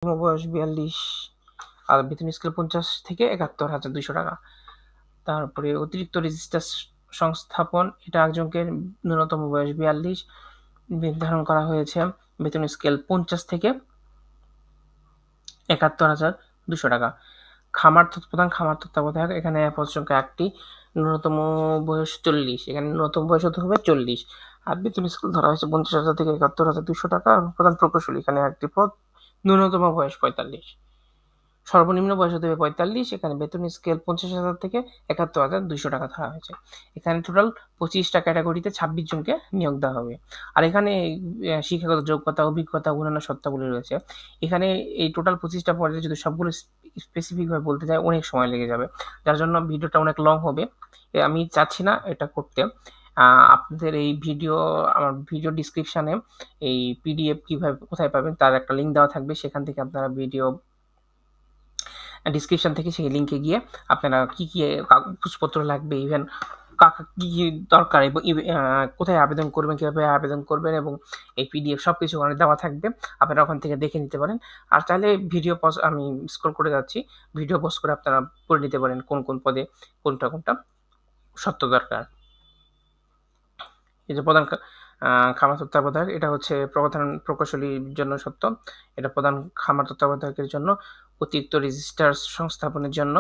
বয়স 42 আর বেতন স্কেল 50 থেকে 71,200 টাকা। তারপরে অতিরিক্ত রেজিস্ট্রার সংস্থাপন, এটা একজনকে ন্যূনতম বয়স 42 নির্ধারণ করা হয়েছে বেতন স্কেল 50 থেকে 71,200 টাকা। প্রধান খামার তত্ত্বাবধায়ক, এখানে পদ সংখ্যা 1টি, ন্যূনতম বয়স 40, এখানে ন্যূনতম বয়স হতে হবে 40, আর বেতন স্কেল ধরা হয়েছে 50,000 থেকে 71,200 টাকা। প্রধান প্রকৌশলী, এখানে 1টি পদ, ন্যূনতম বয়স 45, সর্বনিম্ন বয়স হতে হবে 45, এখানে বেতন স্কেল 50,000 থেকে 71,200 টাকা ধরা হয়েছে। এখানে টোটাল 25টা ক্যাটাগরিতে 26 জনকে নিয়োগ দেওয়া হবে। আর এখানে শিক্ষাগত যোগ্যতা, অভিজ্ঞতা, অন্যান্য শর্তাবলী রয়েছে। এখানে এই টোটাল 25টা পর্যায়ে যদি সবগুলো স্পেসিফিকভাবে বলতে যাই অনেক সময় লেগে যাবে, যার জন্য ভিডিওটা অনেক লং হবে। আমি চাচ্ছি না এটা করতে। আপনাদের এই আমার ভিডিও ডিসক্রিপশানে এই পিডিএফ কিভাবে কোথায় পাবেন তার একটা লিঙ্ক দেওয়া থাকবে, সেখান থেকে আপনারা ভিডিও ডিসক্রিপশন থেকে সেই লিঙ্কে গিয়ে আপনারা কি কাগজপত্র লাগবে, ইভেন কি কি দরকার এবং কোথায় আবেদন করবেন, কিভাবে আবেদন করবেন এবং এই পিডিএফ সবকিছু ওখানে দেওয়া থাকবে, আপনারা ওখান থেকে দেখে নিতে পারেন। আর চাইলে ভিডিও পজ আমি স্ক্রল করে যাচ্ছি, ভিডিও পজ করে আপনারা পড়ে নিতে পারেন কোন কোন পদে কোনটা সত্য দরকার। এই যে প্রধান খামার তত্ত্বাবধায়ক, এটা হচ্ছে প্রধান প্রকৌশলীর জন্য সত্য, এটা প্রধান খামার তত্ত্বাবধায়কের জন্য। অতিরিক্ত রেজিস্ট্রার সংস্থাপনের জন্য,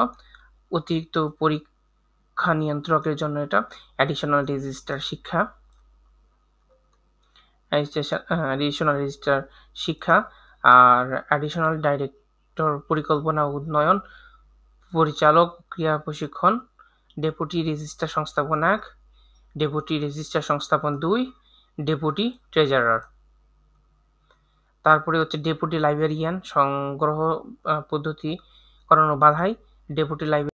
অতিরিক্ত পরীক্ষা নিয়ন্ত্রকের জন্য এটা অ্যাডিশনাল রেজিস্ট্রার শিক্ষা, আর অ্যাডিশনাল ডাইরেক্টর পরিকল্পনা উন্নয়ন, পরিচালক ক্রিয়া প্রশিক্ষণ, ডেপুটি রেজিস্ট্রার সংস্থাপন 1, ডেপুটি রেজিস্ট্রার সংস্থাপন 2, ডেপুটি ট্রেজারার। তারপরে হচ্ছে ডেপুটি লাইব্রেরিয়ান, সংগ্রহ পদ্ধতি করানো বাধাই, ডেপুটি লাইব্রেরিয়ান